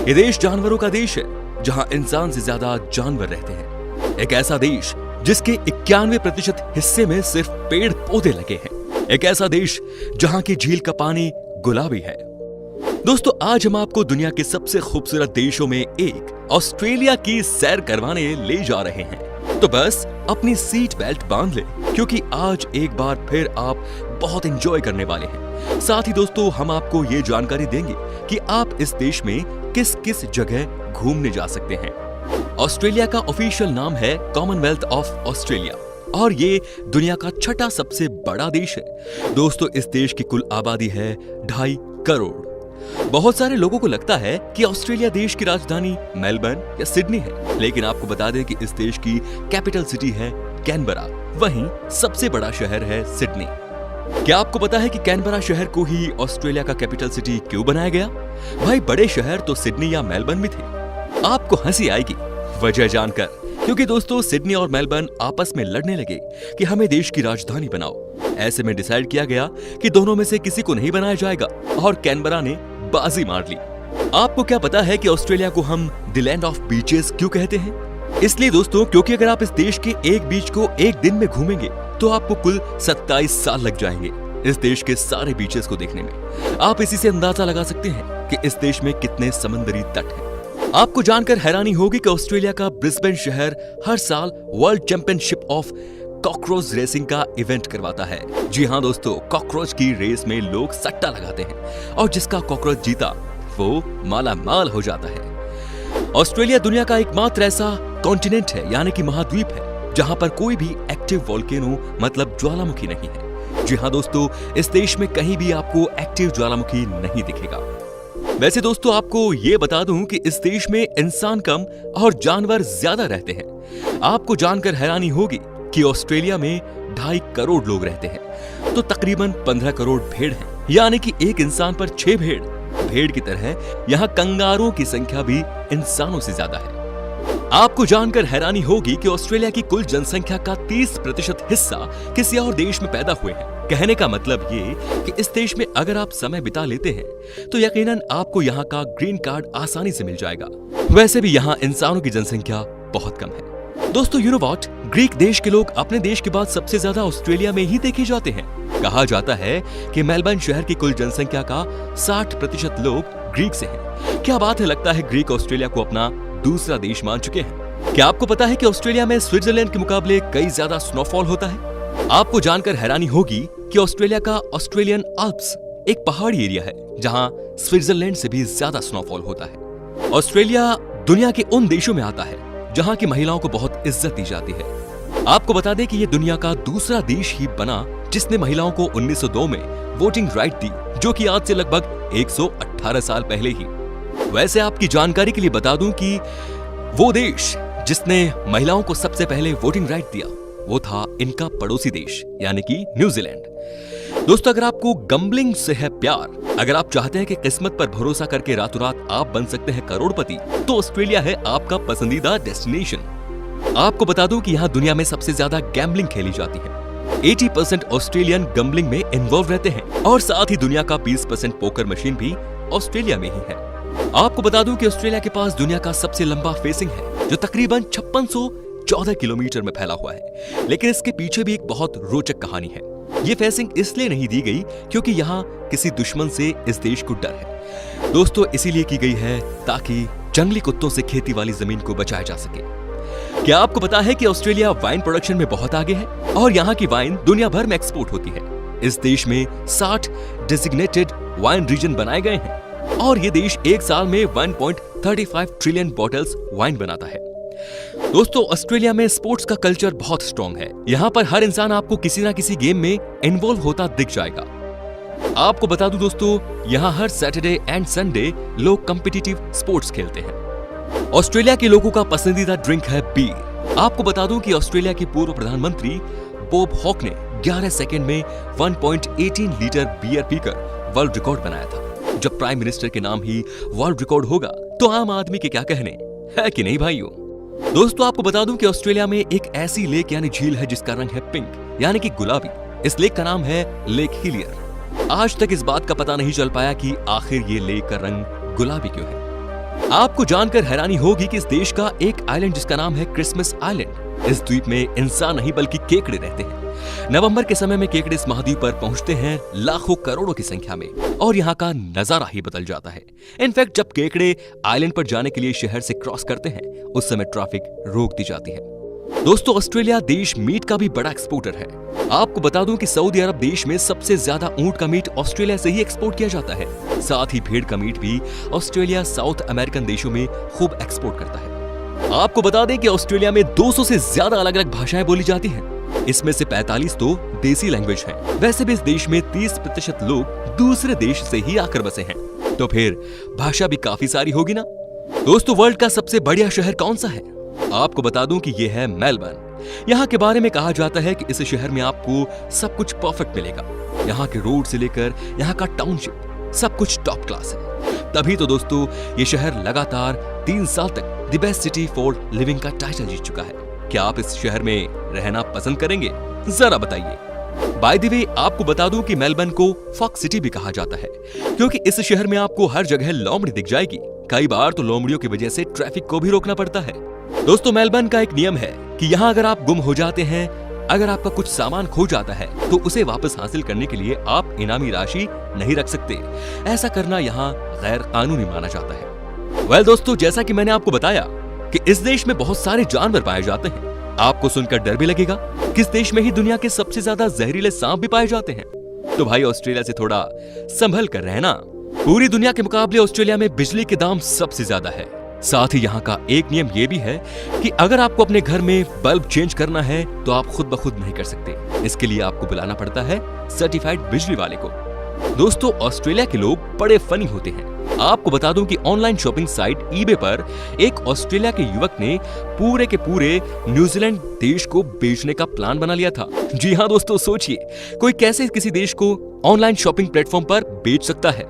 ये देश जानवरों का देश है, जहां इंसान से ज्यादा जानवर रहते हैं। एक ऐसा देश जिसके 91% हिस्से में सिर्फ पेड़ पौधे लगे हैं। एक ऐसा देश जहां की झील का पानी गुलाबी है। दोस्तों, आज हम आपको दुनिया के सबसे खूबसूरत देशों में एक ऑस्ट्रेलिया की सैर करवाने ले जा रहे हैं। तो बस अपनी सीट बेल्ट बांध ले, क्योंकि आज एक बार फिर आप बहुत एंजॉय करने वाले हैं। साथ ही दोस्तों, हम आपको ये जानकारी देंगे कि आप इस देश में किस किस जगह घूमने जा सकते हैं। ऑस्ट्रेलिया का ऑफिशियल नाम है कॉमनवेल्थ ऑफ ऑस्ट्रेलिया और ये दुनिया का छठा सबसे बड़ा देश है। दोस्तों, इस देश की कुल आबादी है 2.5 करोड़। बहुत सारे लोगों को लगता है कि ऑस्ट्रेलिया देश की राजधानी मेलबर्न या सिडनी है, लेकिन आपको बता दें कि इस देश की कैपिटल सिटी है कैनबरा। वहीं सबसे बड़ा शहर है सिडनी। क्या आपको पता है कि कैनबरा शहर को ही ऑस्ट्रेलिया का कैपिटल सिटी क्यों बनाया गया? भाई, बड़े शहर तो सिडनी या मेलबर्न में थे। आपको हंसी आएगी वजह जानकर, क्योंकि दोस्तों सिडनी और मेलबर्न आपस में लड़ने लगे कि हमें देश की राजधानी बनाओ। ऐसे में डिसाइड किया गया कि दोनों में से किसी को नहीं बनाया जाएगा और कैनबरा ने बाजी मार ली। आपको क्या पता है कि ऑस्ट्रेलिया को हम द लैंड ऑफ बीचेस क्यों कहते हैं? इसलिए दोस्तों, क्योंकि अगर आप इस देश के एक बीच को एक दिन में घूमेंगे तो आपको कुल 27 साल लग जाएंगे इस देश के सारे बीचेस को देखने में। आप इसी से अंदाजा लगा सकते हैं कि इस देश में कितने समंदरी तट हैं। आपको जानकर हैरानी होगी कि ऑस्ट्रेलिया का ब्रिस्बेन शहर हर साल world championship of cockroach racing का इवेंट करवाता है। जी हाँ दोस्तों, कॉकरोच की रेस में लोग सट्टा लगाते हैं और जिसका कॉकरोच जीता वो माला माल हो जाता है। ऑस्ट्रेलिया दुनिया का एकमात्र ऐसा कॉन्टिनेंट है, यानी कि महाद्वीप है, जहां पर कोई भी एक्टिव वोल्केनो मतलब ज्वालामुखी नहीं है। जी हाँ दोस्तों, इस देश में कहीं भी आपको एक्टिव ज्वालामुखी नहीं दिखेगा। वैसे दोस्तों, आपको ये बता दूं कि इस देश में इंसान कम और जानवर ज्यादा रहते हैं। आपको जानकर हैरानी होगी कि ऑस्ट्रेलिया में 2.5 करोड़ लोग रहते हैं, तो तकरीबन 15 करोड़ भेड़ हैं, यानी कि एक इंसान पर 6 भेड़। भेड़ की तरह यहाँ कंगारों की संख्या भी इंसानों से ज्यादा है। आपको जानकर हैरानी होगी कि ऑस्ट्रेलिया की कुल जनसंख्या का 30% हिस्सा किसी और देश में पैदा हुए हैं। कहने का मतलब ये कि इस देश में अगर आप समय बिता लेते हैं तो यकीनन आपको यहाँ का ग्रीन कार्ड आसानी से मिल जाएगा। वैसे भी यहाँ इंसानों की जनसंख्या बहुत कम है। दोस्तों, यू नो व्हाट, ग्रीक देश के लोग अपने देश के बाद सबसे ज्यादा ऑस्ट्रेलिया में ही देखे जाते हैं। कहा जाता है कि मेलबर्न शहर की कुल जनसंख्या का 60% लोग ग्रीक से हैं। क्या बात है, लगता है ग्रीक ऑस्ट्रेलिया को अपना दूसरा देश मान चुके हैं। क्या आपको पता है कि ऑस्ट्रेलिया में स्विट्जरलैंड के मुकाबले कई ज्यादा स्नोफॉल होता है? आपको जानकर हैरानी होगी कि ऑस्ट्रेलिया का ऑस्ट्रेलियन आल्प्स एक पहाड़ी एरिया है जहां स्विट्जरलैंड से भी ज्यादा स्नोफॉल होता है। ऑस्ट्रेलिया दुनिया के उन देशों में आता है जहां की महिलाओं को बहुत इज्जत दी जाती है। आपको बता दें कि यह दुनिया का दूसरा देश ही बना जिसने महिलाओं को 1902 में वोटिंग राइट दी, जो कि आज से लगभग 118 साल पहले ही। वैसे आपकी जानकारी के लिए बता दूं कि वो देश जिसने महिलाओं को सबसे पहले वोटिंग राइट दिया वो था इनका पड़ोसी देश, यानी कि न्यूजीलैंड। दोस्तों, अगर आपको गैम्बलिंग से है प्यार, अगर आप चाहते हैं कि किस्मत पर भरोसा करके रातों रात आप बन सकते हैं करोड़पति, तो ऑस्ट्रेलिया है आपका पसंदीदा डेस्टिनेशन। आपको बता दूं कि यहाँ दुनिया में सबसे ज्यादा गैम्बलिंग खेली जाती है। 80% ऑस्ट्रेलियन गैम्बलिंग में इन्वॉल्व रहते हैं और साथ ही दुनिया का 20% पोकर मशीन भी ऑस्ट्रेलिया में ही है। आपको बता दूं कि ऑस्ट्रेलिया के पास दुनिया का सबसे लंबा फेसिंग है, जो तकरीबन 5614 किलोमीटर में फैला हुआ है। लेकिन इसके पीछे भी एक बहुत रोचक कहानी है। ये फेसिंग इसलिए नहीं दी गई क्योंकि यहाँ किसी दुश्मन से इस देश को डर है। दोस्तों, इसीलिए की गई है ताकि जंगली कुत्तों से खेती वाली जमीन को बचाया जा सके। क्या आपको पता है कि ऑस्ट्रेलिया वाइन प्रोडक्शन में बहुत आगे है और यहाँ की वाइन दुनिया भर में एक्सपोर्ट होती है। इस देश में 60 डेजिग्नेटेड वाइन रीजन बनाए गए हैं और ये देश एक साल में 1.35 ट्रिलियन बॉटल्स वाइन बनाता है। दोस्तों, ऑस्ट्रेलिया में स्पोर्ट्स का कल्चर बहुत स्ट्रॉन्ग है। यहाँ पर हर इंसान आपको किसी ना किसी गेम में इन्वॉल्व होता दिख जाएगा। आपको बता दूं दोस्तों, यहाँ हर सैटरडे एंड संडे लोग कॉम्पिटिटिव स्पोर्ट्स खेलते हैं। ऑस्ट्रेलिया के लोगों का पसंदीदा ड्रिंक है बीर। आपको बता दूं कि ऑस्ट्रेलिया के पूर्व प्रधानमंत्री बॉब हॉक ने 11 सेकंड में 1.18 लीटर बियर पीकर वर्ल्ड रिकॉर्ड बनाया था। जब प्राइम मिनिस्टर के नाम ही वर्ल्ड रिकॉर्ड होगा तो आम आदमी के क्या कहने, है कि नहीं भाइयों? दोस्तों, आपको बता दूं कि ऑस्ट्रेलिया में एक ऐसी लेक यानी झील है जिसका रंग है पिंक, यानी कि गुलाबी। इस लेक का नाम है लेक हिलियर। आज तक इस बात का पता नहीं चल पाया कि आखिर ये लेक का रंग गुलाबी क्यों है। आपको जानकर हैरानी होगी कि इस देश का एक आइलैंड जिसका नाम है क्रिसमस आइलैंड, इस द्वीप में इंसान नहीं बल्कि केकड़े रहते हैं। नवंबर के समय में केकड़े इस महाद्वीप पर पहुंचते हैं लाखों करोड़ों की संख्या में और यहाँ का नजारा ही बदल जाता है। इनफैक्ट जब केकड़े आइलैंड पर जाने के लिए शहर से क्रॉस करते हैं उस समय ट्रैफिक रोक दी जाती है। दोस्तों, ऑस्ट्रेलिया देश मीट का भी बड़ा एक्सपोर्टर है। आपको बता दूं कि सऊदी अरब देश में सबसे ज्यादा ऊंट का मीट ऑस्ट्रेलिया से ही एक्सपोर्ट किया जाता है। साथ ही भेड़ का मीट भी ऑस्ट्रेलिया साउथ अमेरिकन देशों में खूब एक्सपोर्ट करता है। आपको बता दें कि ऑस्ट्रेलिया में 200 से ज्यादा अलग अलग भाषाएं बोली जाती हैं। इसमें से 45 तो देसी लैंग्वेज है। वैसे भी इस देश में 30% लोग दूसरे देश से ही आकर बसे हैं, तो फिर भाषा भी काफी सारी होगी ना। दोस्तों, वर्ल्ड का सबसे बढ़िया शहर कौन सा है? आपको बता दूं कि यह है मेलबर्न। यहाँ के बारे में कहा जाता है कि इस शहर में आपको सब कुछ परफेक्ट मिलेगा। यहाँ के रोड से लेकर यहाँ का टाउनशिप सब कुछ टॉप क्लास है। तभी तो दोस्तों ये शहर लगातार 3 साल तक the best city for living का टाइटल जीत चुका है। क्या आप इस शहर में रहना पसंद करेंगे? जरा बताइए। बाय द वे, आपको बता दूं कि मेलबर्न को फॉक्स सिटी भी कहा जाता है क्योंकि इस शहर में आपको हर जगह लोमड़ी दिख जाएगी। कई बार तो लोमड़ियों की वजह से ट्रैफिक को भी रोकना पड़ता है। दोस्तों, मेलबर्न का एक नियम है कि यहाँ अगर आप गुम हो जाते हैं, अगर आपका कुछ सामान खो जाता है तो उसे वापस हासिल करने के लिए आप इनामी राशि नहीं रख सकते। ऐसा करना यहाँ गैर कानूनी माना जाता है। दोस्तों, जैसा कि मैंने आपको बताया कि इस देश में बहुत सारे जानवर पाए जाते हैं। आपको सुनकर डर भी लगेगा कि इस देश में ही दुनिया के सबसे ज्यादा जहरीले सांप भी पाए जाते हैं। तो भाई, ऑस्ट्रेलिया से थोड़ा संभल कर रहना। पूरी दुनिया के मुकाबले ऑस्ट्रेलिया में बिजली के दाम सबसे ज्यादा है। साथ ही यहाँ का एक नियम ये भी है कि अगर आपको अपने घर में बल्ब चेंज करना है तो आप खुद ब खुद नहीं कर सकते। इसके लिए आपको बुलाना पड़ता है सर्टिफाइड बिजली वाले को। दोस्तों, ऑस्ट्रेलिया के लोग बड़े फनी होते हैं। आपको बता दूं कि ऑनलाइन शॉपिंग साइट ईबे पर एक ऑस्ट्रेलिया के युवक ने पूरे के पूरे न्यूजीलैंड देश को बेचने का प्लान बना लिया था। जी हाँ दोस्तों, सोचिए कोई कैसे किसी देश को ऑनलाइन शॉपिंग प्लेटफॉर्म पर बेच सकता है।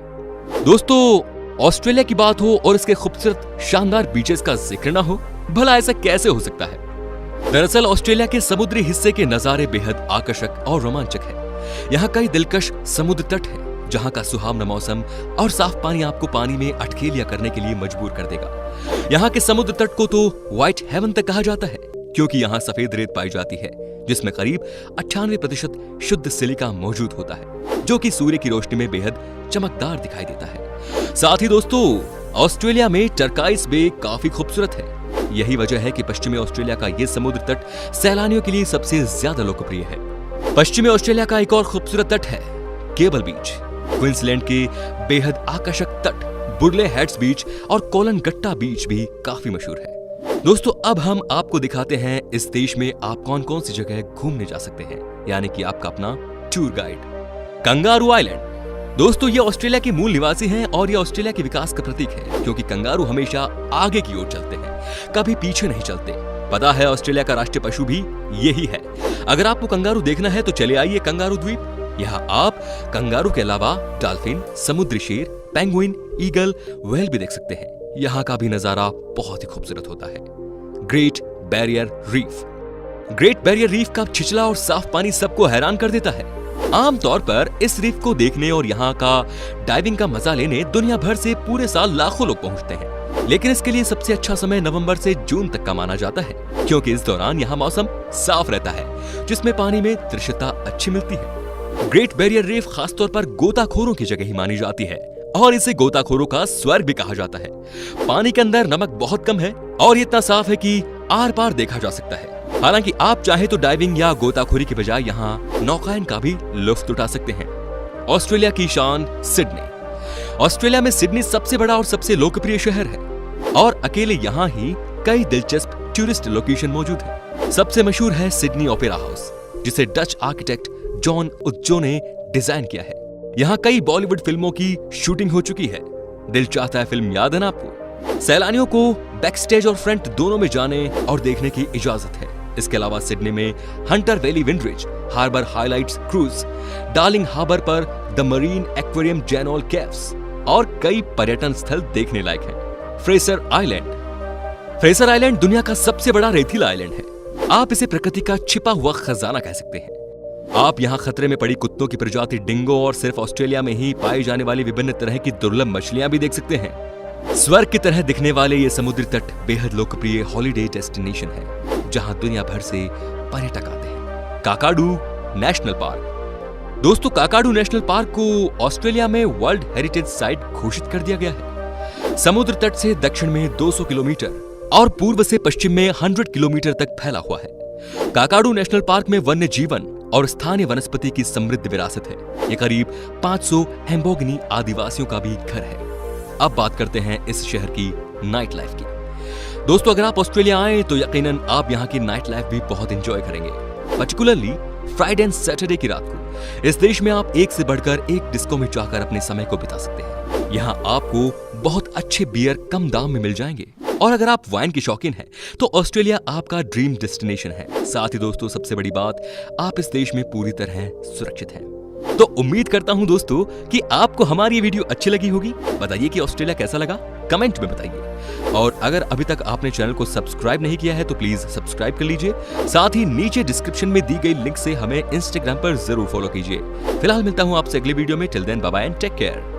दोस्तों, ऑस्ट्रेलिया की बात हो और इसके खूबसूरत शानदार बीचेस का जिक्र ना हो, भला ऐसा कैसे हो सकता है? दरअसल ऑस्ट्रेलिया के समुद्री हिस्से के नजारे बेहद आकर्षक और रोमांचक है। यहाँ कई दिलकश समुद्र तट है जहाँ का सुहावना मौसम और साफ पानी आपको पानी में अटखेलियां करने के लिए मजबूर कर देगा। यहाँ के समुद्र तट को तो व्हाइट हेवन तक कहा जाता है क्योंकि यहाँ सफेद रेत पाई जाती है जिसमें करीब 98% शुद्ध सिलिका मौजूद होता है जो कि सूर्य की रोशनी में बेहद चमकदार दिखाई देता है। साथ ही दोस्तों, ऑस्ट्रेलिया में टर्काइस बे काफी खूबसूरत है। यही वजह है कि पश्चिमी ऑस्ट्रेलिया का ये समुद्र तट सैलानियों के लिए सबसे ज्यादा लोकप्रिय है। पश्चिमी ऑस्ट्रेलिया का एक और खूबसूरत तट है केबल बीच। क्वींसलैंड के बेहद आकर्षक तट बुडले हेड्स बीच और कोलनगट्टा बीच भी काफी मशहूर है। दोस्तों, अब हम आपको दिखाते हैं इस देश में आप कौन कौन सी जगह घूमने जा सकते हैं, यानी कि आपका अपना टूर गाइड। Kangaroo island. दोस्तों, ये ऑस्ट्रेलिया के मूल निवासी हैं और ये ऑस्ट्रेलिया के विकास का प्रतीक है क्योंकि कंगारू हमेशा आगे की ओर चलते हैं, कभी पीछे नहीं चलते। पता है, ऑस्ट्रेलिया का राष्ट्रीय पशु भी यही है। अगर आपको कंगारू देखना है तो चले आइए कंगारू द्वीप। यहाँ आप कंगारू के अलावा डॉल्फिन, समुद्री शेर, पेंगुइन, ईगल, व्हेल भी देख सकते हैं। यहाँ का भी नजारा बहुत ही खूबसूरत होता है। Great barrier reef. Great barrier reef का छिछला और साफ पानी सबको हैरान कर देता है। आमतौर पर इस रीफ को देखने और यहाँ का डाइविंग का मजा लेने दुनिया भर से पूरे साल लाखों लोग पहुँचते हैं, लेकिन इसके लिए सबसे अच्छा समय नवंबर से जून तक का माना जाता है क्योंकि इस दौरान यहाँ मौसम साफ रहता है जिसमें पानी में दृश्यता अच्छी मिलती है। ग्रेट बैरियर रीफ खासतौर पर गोताखोरों की जगह ही मानी जाती है और इसे गोताखोरों का स्वर्ग भी कहा जाता है। पानी के अंदर नमक बहुत कम है और ये इतना साफ है कि आर पार देखा जा सकता है। हालांकि आप चाहे तो डाइविंग या गोताखोरी के बजाय यहाँ नौकायन का भी लुत्फ उठा सकते हैं। ऑस्ट्रेलिया की शान सिडनी। ऑस्ट्रेलिया में सिडनी सबसे बड़ा और सबसे लोकप्रिय शहर है और अकेले यहाँ ही कई दिलचस्प टूरिस्ट लोकेशन मौजूद है। सबसे मशहूर है सिडनी ओपेरा हाउस जिसे डच आर्किटेक्ट जॉन उज्जो ने डिजाइन किया है। यहाँ कई बॉलीवुड फिल्मों की शूटिंग हो चुकी है। दिल चाहता है फिल्म याद है ना आपको? सैलानियों को बैक स्टेज और फ्रंट दोनों में जाने और देखने की इजाजत है। इसके अलावा सिडनी में हंटर वैली विंडरिज, harbour highlights cruise, Darling Harbour पर the marine aquarium Jenolan caves और कई पर्यटन स्थल देखने लायक हैं। Fraser island. फ्रेसर आइलैंड दुनिया का सबसे बड़ा रेतीला आइलैंड है। आप इसे प्रकृति का छिपा हुआ खजाना कह सकते हैं। आप यहाँ खतरे में पड़ी कुत्तों की प्रजाति डिंगो और सिर्फ ऑस्ट्रेलिया में ही पाई जाने वाली विभिन्न तरह की दुर्लभ मछलियां भी देख सकते हैं। स्वर्ग की तरह दिखने वाले ये समुद्री तट बेहद लोकप्रिय हॉलिडे डेस्टिनेशन है, जहां दुनिया भर से पर्यटक आते हैं। Kakadu national park. दोस्तों, काकाडू नेशनल पार्क को ऑस्ट्रेलिया में वर्ल्ड हेरिटेज साइट घोषित कर दिया गया है। समुद्र तट से दक्षिण में 200 किलोमीटर और पूर्व से पश्चिम में 100 किलोमीटर तक फैला हुआ है। काकाडू नेशनल पार्क में वन्य जीवन और स्थानीय वनस्पति की समृद्ध विरासत है। ये करीब 500 हेम्बोगिनी आदिवासियों का भी घर है। अब बात करते हैं इस शहर की नाइट लाइफ की। दोस्तों, अगर आप ऑस्ट्रेलिया आए तो यकीनन आप यहाँ की नाइट लाइफ भी बहुत एंजॉय करेंगे, पर्टिकुलरली फ्राइडे एंड सैटरडे की रात को। इस देश में आप एक से बढ़कर एक डिस्को में जाकर अपने समय को बिता सकते हैं। यहाँ आपको बहुत अच्छे बियर कम दाम में मिल जाएंगे, और अगर आप वाइन की शौकीन हैं तो ऑस्ट्रेलिया आपका ड्रीम डेस्टिनेशन है। साथ ही दोस्तों, सबसे बड़ी बात, आप इस देश में पूरी तरह सुरक्षित हैं। तो उम्मीद करता हूं दोस्तों कि आपको हमारी ये वीडियो अच्छी लगी होगी। बताइए कि ऑस्ट्रेलिया कैसा लगा, कमेंट में बताइए। और अगर अभी तक आपने चैनल को सब्सक्राइब नहीं किया है तो प्लीज सब्सक्राइब कर लीजिए। साथ ही नीचे डिस्क्रिप्शन में दी गई लिंक से हमें इंस्टाग्राम पर जरूर फॉलो कीजिए। फिलहाल मिलता हूं आपसे अगली वीडियो में। Till then, bye bye and take care.